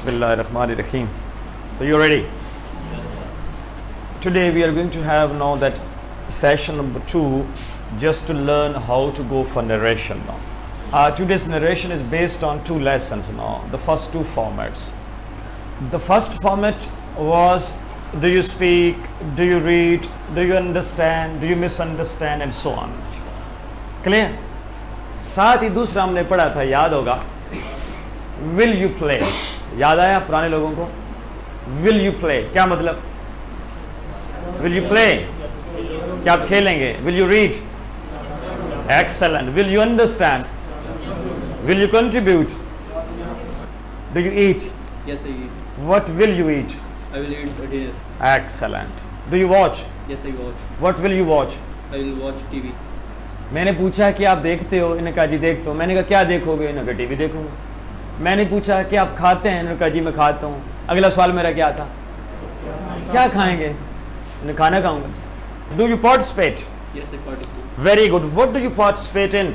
Bismillahirrahmanirrahim. So you're ready? Today we are going to have now that session number 2, just to learn how to go for narration now. Today's narration is based on 2 lessons now, the first 2 formats. The first format was, do you speak, do you read, do you understand, do you misunderstand, and so on. Clear? साथ ही दूसरा हमने पढ़ा था, याद होगा, will you play. याद आया पुराने लोगों को? will you play क्या मतलब? will you play क्या आप खेलेंगे? will you read? excellent. will you understand? will you contribute? do you eat? Yes, I eat. what will you eat? I will eat a dinner. excellent. do you watch? Yes, I watch. what will you watch? I will watch TV. मैंने पूछा कि आप देखते हो, इन्होंने कहा जी देखता हूँ. मैंने कहा क्या देखोगे? इन्होंने कहा टीवी देखूंगा. मैंने पूछा कि आप खाते हैं? इन्होंने कहा जी मैं खाता हूँ. अगला सवाल मेरा क्या था? क्या खाएंगे? इन्होंने खाना खाऊंगा. Do you participate? Yes, I participate. Very good. What do you participate in?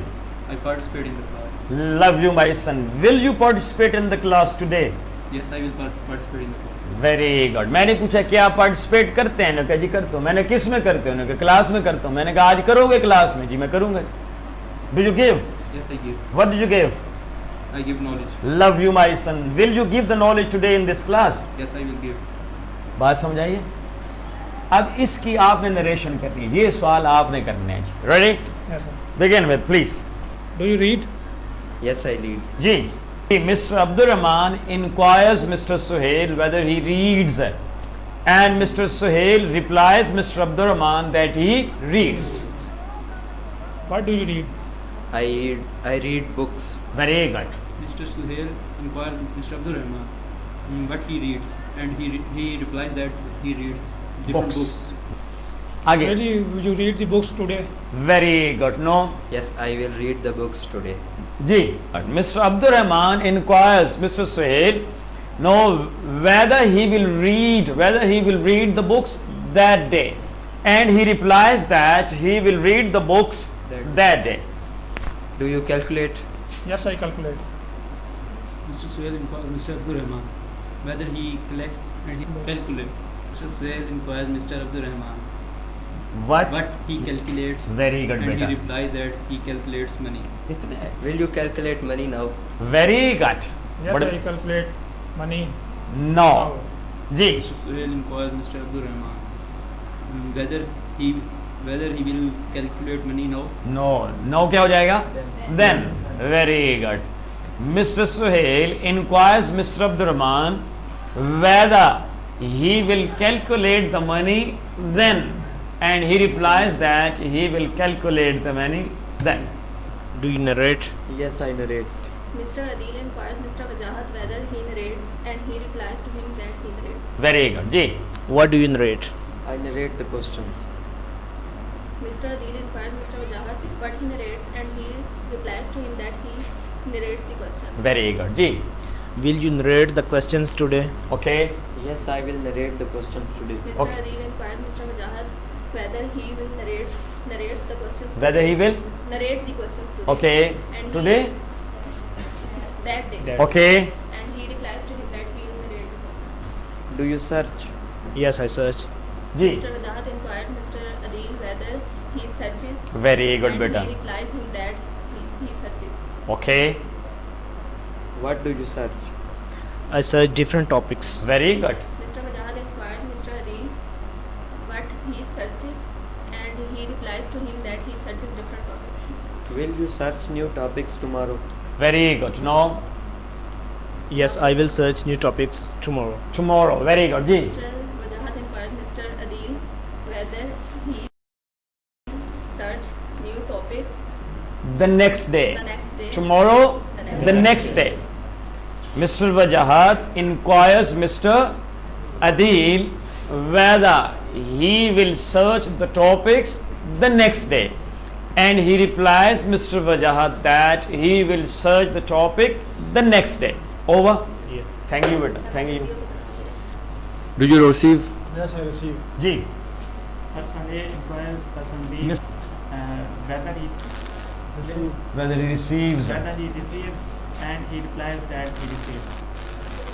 I participate in the class. Love you my son. Will you participate in the class today? Yes, I will participate in the class. Very good. मैंने पूछा क्या आप participate करते हैं? इन्होंने कहा जी करता हूँ. मैंने किस में करते हो? इन्होंने कहा क्लास में करता हूँ. मैंने कहा आज करोगे क्लास में? जी मैं करूँगा. Do you give? Yes, I give. What do you give? I give knowledge. Love you my son. Will you give the knowledge today in this class? Yes, I will give. बात समझाइए. अब इसकी आपने narration करनी है. ये सवाल आपने करने हैं. Ready? Yes, sir. Begin with please. Do you read? Yes, I read. जी. Mr. Abdur Rahman inquires Mr. Suhail whether he reads, and Mr. Suhail replies Mr. Abdur Rahman that he reads. What do you read? I read books. Very good. Mr. Suhail inquires Mr. Abdur Rahman what he reads, and he replies that he reads different Books. books. Again. Really, will you read the books today? Very good. No. Yes, I will read the books today. जी. Mr. Abdur Rahman inquires Mr. Suhail whether he will read the books that day, and he replies that he will read the books that day. Do you calculate? Yes, I calculate. Mr. Suhail inquires Mr. Abdur Rahman whether he collects and he calculates. Mr. Suhail inquires Mr. Abdur Rahman What? he calculates, Very good, and he beta. replies that he calculates money. Will you calculate money now? Very good. Yes, What- I calculate money. No. जी. Mr. Suhail inquires Mr. Abdur Rahman whether he will calculate money now. No क्या हो जाएगा? Then. Very good. Mr. Suhail inquires Mr. Abdur Rahman whether he will calculate the money then, and he replies that he will calculate the money then. Do you narrate? Yes, I narrate. Mr. Adil inquires Mr. Wajahat whether he narrates, and he replies to him that he narrates. Very good. जी. What do you narrate? I narrate the questions. Mr. Adil inquires Mr. Wajahat what he narrates, and he replies to him that he narrates the questions. Very good. जी. Will you narrate the questions today? Okay. Yes, I will narrate the questions today. Mr. Okay. Adil inquires Mr. Wajahat whether he will narrates the questions. Whether he will? narrate the questions today. Okay. And Today? That day. Okay. And he replies to him that he will narrate the questions. Do you search? Yes, I search. जी. Mr. Wajahat inquires Mr. Adil whether he searches. Very good, and beta. he replies him that he searches. Okay. What do you search? I search different topics. Very good. Mr. Wajahat inquires Mr. Adil what he searches, and he replies to him that he searches different topics. Will you search new topics tomorrow? Very good. No. Yes, I will search new topics tomorrow. Tomorrow. Very good. जी. Mr. Wajahat inquires Mr. Adil whether he search new topics The next day. the next day. Tomorrow. The The next day. Mr. Wajahat inquires Mr. Adil whether he will search the topics the next day, and he replies Mr. Wajahat that he will search the topic the next day. Over. Yeah. Thank you, beta. Thank you. Do you receive? Yes, I receive. जी. Person A inquires person B Miss- whether he Receive. Whether he receives. whether he receives, and he replies that he receives.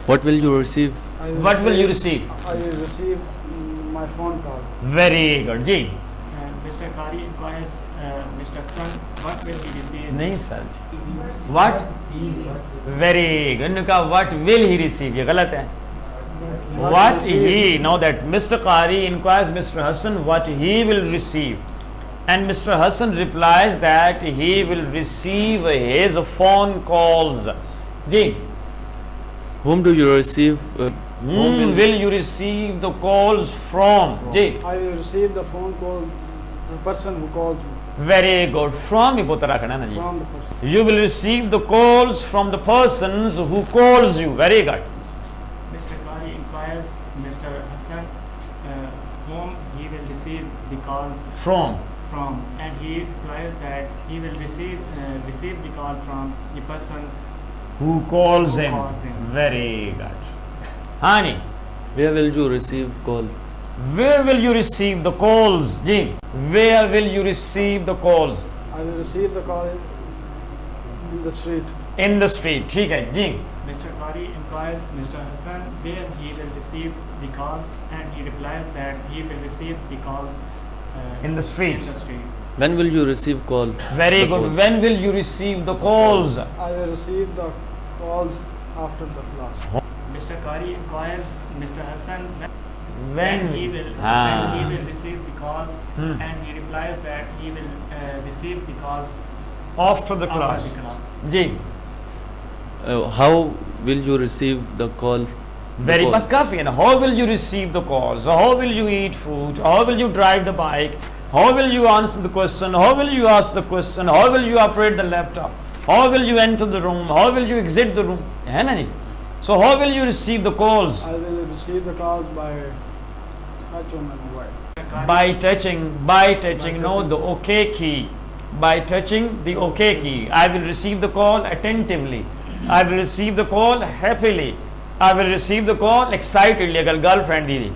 What will you receive? What will you receive? I will receive my phone call. Very good. जी Mr. Qari inquires Mr. Hassan, what will he receive? नहीं sir जी. What? Very good. इन्होंने कहा what will he receive? ये गलत है. What he, now that Mr. Qari inquires Mr. Hassan what he will receive, and Mr. Hassan replies that he will receive his phone calls. Ji Whom do you receive? whom will you receive the calls from? Ji I will receive the phone call, the person who calls me, very good. From ही पोता रखना है ना जी. from the person. You will receive the calls from the persons who calls you. Very good. Mr. Qari inquires Mr. Hassan whom he will receive the calls From. from, and he replies that he will receive the call from the person Who calls Who him? calls him. Very good. Hani, Where will you receive call? where will you receive the calls? Ji, where will you receive the calls? I will receive the call in the street. In the street. ठीक है जी. Mr. Qari inquires Mr. Hassan where he will receive the calls, and he replies that he will receive the calls In the street. in the street. When will you receive call? Very The good. call. When will you receive the calls? I will receive the calls after the class. Mr. Qari inquires Mr. Hassan When he will receive the calls, Hmm. and he replies that he will receive the calls After the after class. the class. Ji. How will you receive the call? The Very calls? बस काफी है ना. How will you receive the calls? How will you eat food? How will you drive the bike? How will you answer the question? How will you ask the question? How will you operate the laptop? How will you enter the room? How will you exit the room? है ना जी. So how will you receive the calls? I will receive the calls by touch on my mobile. By touching no the OK key. By touching the OK key. I will receive the call attentively. I will receive the call happily. I will receive the call excitedly. अगर girlfriend दी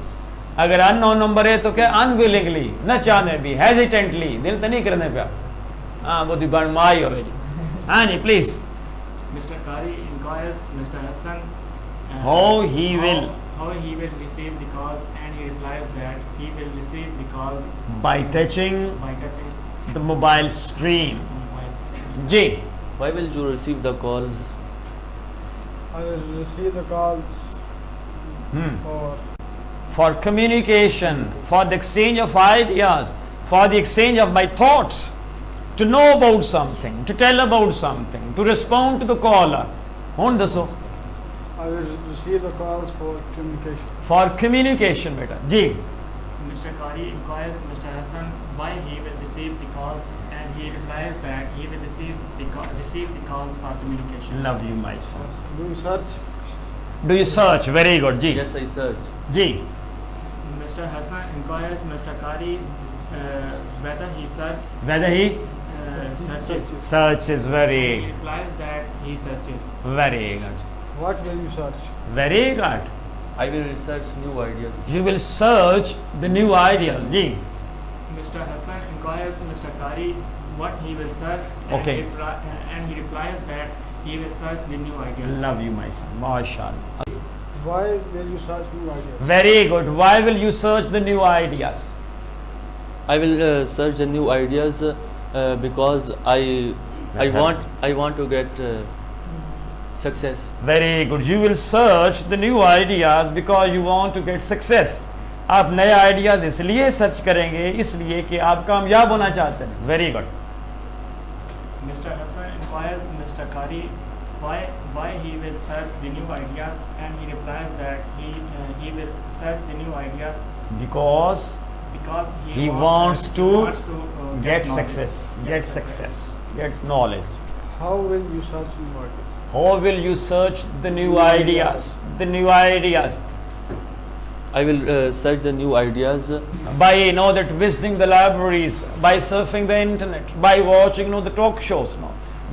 अगर unknown number है तो क्या unwillingly न चाहने भी hesitantly दिल तो नहीं करने पे हाँ वो दिबान माई हो गई हाँ जी please Mr. Qari inquires Mr. Hassan How he will. how he will receive the calls, and he replies that he will receive the calls by touching by touching the mobile screen. mobile screen. जी Why will you receive the calls? I will receive the calls for communication, for the exchange of ideas, for the exchange of my thoughts, to know about something, to tell about something, to respond to the caller. ਹੁਣ ਦੱਸੋ I will receive the calls for communication. for communication बेटा जी. Mr. Qari inquires Mr. Hassan why he will receive the calls, and he replies that he will receive the calls for communication. Love you my son. Do you search? Do you search? Very good ji. Yes, I search. जी Mr. Hassan inquires Mr. Qari whether he searches. whether he Searches. searches. He Very replies that he searches. very good. What will you search? Very good. I will research new ideas. You will search the new ideas ji. Mr. Hassan inquires Mr. Qari what he will search, Okay. and he replies that he will search the new ideas. Love you my son. MashaAllah. Why will you search new ideas? Very good. Why will you search the new ideas? I will search the new ideas because I want to get success. Very good. You will search the new ideas because you want to get success. आप नए ideas इसलिए search करेंगे इसलिए कि आप कामयाब होना चाहते हैं. Very good. Mr. Hassan inquires Mr. Qari why he will search the new ideas, and he replies that he will search the new ideas Because because he wants to get knowledge. success. Get success. Get knowledge. How will you search new ideas? How will you search the new ideas? The new ideas. I will search the new ideas By that visiting the libraries, by surfing the internet, by watching the talk shows,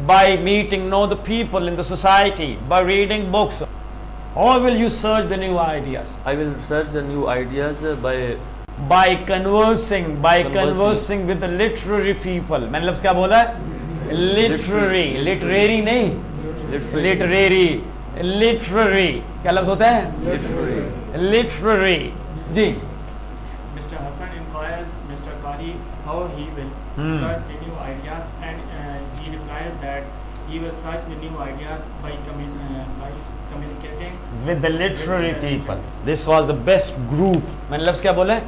by meeting the people in the society, by reading books. How will you search the new ideas? I will search the new ideas by conversing with the literary people. मैंने लफ्ज़ क्या बोला है? Literary नहीं, literary. Literary, क्या लफ्ज होता है? Literary. Ji, Mr. Hassan inquires Mr. Qari how he will search the new ideas, and he replies that he will search the new ideas by communicating with the literary people. This was the best group. मैंने लफ्ज क्या बोला है?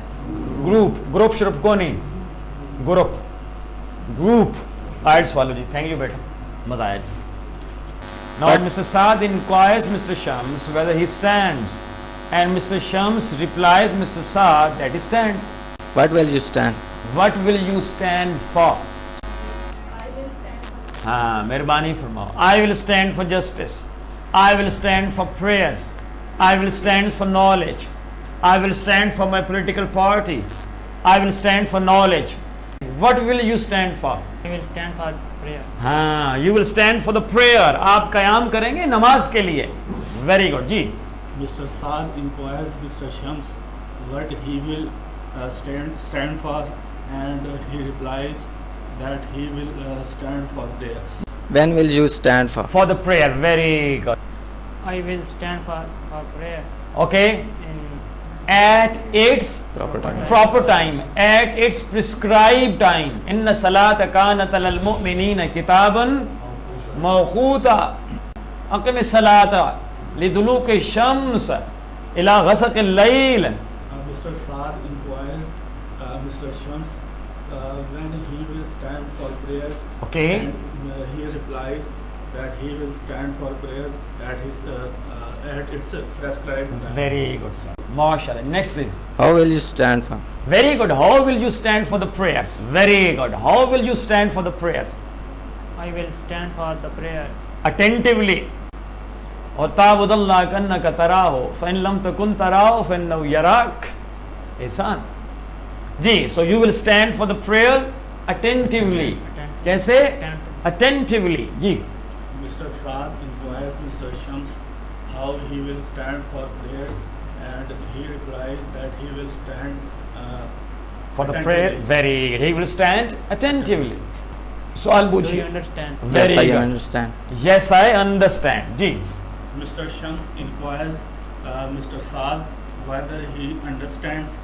Group, group शुरुप को नहीं, group, group. आइट्स follow जी, थैंक यू बेटा, मजा आया जी। Now Mr. Saad inquires Mr. Shams whether he stands, and Mr. Shams replies Mr. Saad that he stands. What will you stand? What will you stand for? I will stand for हाँ, मेहरबानी फरमाओ। I will stand for justice. I will stand for prayers. I will stand for knowledge. I will stand for my political party. I will stand for knowledge. What will you stand for? he will stand for prayer. हाँ, you will stand for the prayer. आप कयाम करेंगे नमाज के लिए। Very good जी। Mr. Saad inquires Mr. Shams what he will stand for, and he replies that he will stand for prayers. When will you stand for? For the prayer. Very good. I will stand for prayer Okay. in At its Proper time. proper time, at its prescribed time. Inna salata kanat alal mu'minina kitaban mawquta. Aqim salata liduluki shams ila ghasaq al-layl. Mr. Saad inquires Mr. Shams when he will stand for prayers. Okay. And he replies that he will stand for prayers at its prescribed time. Very good, sir. MashaAllah. Next, please. How will you stand for? Very good. How will you stand for the prayers? Very good. How will you stand for the prayers? I will stand for the prayer Attentively. وَتَعْبُدَ اللَّهَ كَأَنَّكَ تَرَاهُ فَإِن لَمْ تَكُنْ تَرَاهُ فَإِنَّهُ يَرَاكَ. Ihsan. Ji, so you will stand for the prayer attentively. कैसे? Attentively. Ji. Mr. Saad inquires Mr. Shams how he will stand for prayers, and he replies that he will stand For the prayer. attentively. Very good. He will stand attentively. So I'll do you पूछिए. understand? Very Yes, I good. understand. Yes, I understand. Ji. Mr. Shams inquires Mr. Saad whether he understands,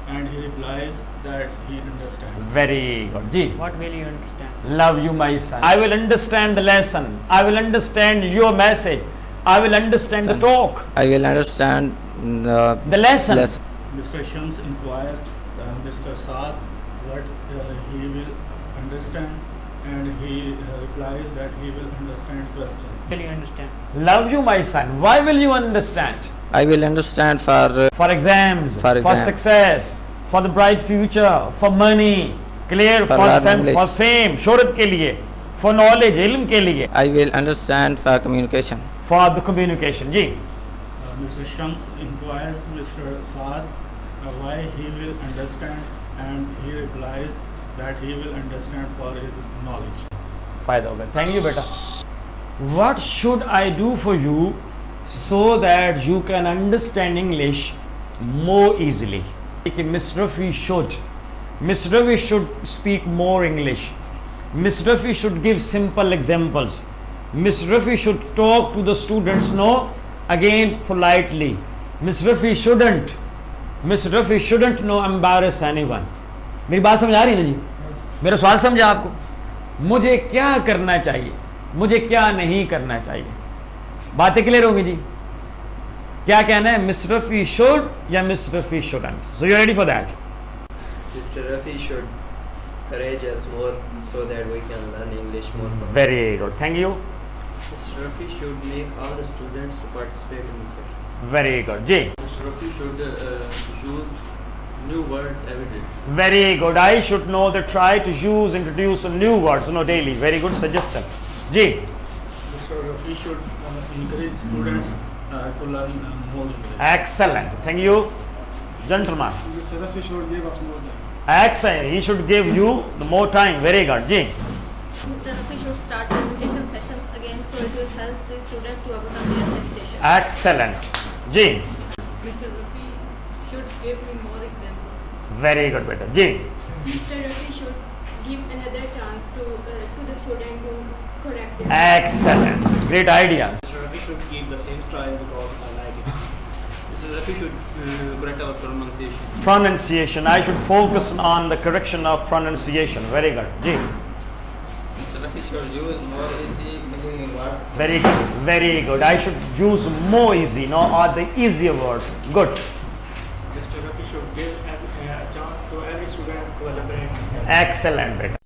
and he replies that he understands. Very good. जी. What will you understand? Love you, my son. I will understand the lesson. I will understand your message. I will understand the talk. I will understand The lesson. lesson. Mr. Shams inquires Mr. Saad what he will understand, and he replies that he will understand questions. Will you understand? Love you, my son. Why will you understand? I will understand For exams, For for exam. success, for the bright future, for money, clear, For learning English. for fame, शोहरत के लिए, for knowledge, इल्म के लिए, I will understand for communication. for the communication. Ji. Mr. Shams inquires Mr. Saad why he will understand, and he replies that he will understand for his knowledge. फायदा होगा. Thank you, बेटा. What should I do for you so that you can understand English more easily? Mr. Rafi should speak more English. Mr. Rafi should give simple examples. Mr. Rafi should talk to the students, again politely. Mr. Rafi shouldn't embarrass anyone. मेरी बात समझ आ रही है ना जी? मेरा सवाल समझा आपको? मुझे क्या करना चाहिए, मुझे क्या नहीं करना चाहिए? बातें क्लियर होंगी जी? क्या कहना है? Mr. Rafi should या Mr. Rafi shouldn't? So you are ready for that? Mr. Rafi should encourage us more so that we can learn English more. Very good. Thank you. Mr. Rafi should make all the students to participate in the session. Very good. Ji. Mr. Rafi should use new words every day. Very good. I should know that try to introduce new words daily. Very good suggestion. Ji. Mr. Rafi should encourage students to learn more English. Excellent. Thank you. Gentleman. Mr. Rafi should give us more time. Excellent. He should give you the more time. Very good. Ji. Mr. Rafi should start presentation sessions again so it will help the students to overcome their hesitation. Excellent. Ji. Mr. Rafi should give me more examples. Very good, beta. Ji. Mr. Rafi should give another chance to the student to correct it. Excellent. Great idea. Mr. Rafi should keep the same style because I like it. Mr. Rafi should correct our pronunciation. Pronunciation. I should focus on the correction of pronunciation. Very good. Ji. Mr. Rafi should use more easy meaning word. Very good. Very good. I should use more easy, no, or the easier words. Good. Mr. Rafi should give a chance to every student to elaborate himself. Excellent, beta.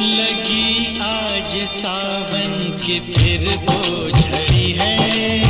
लगी आज सावन की फिर वो झड़ी है।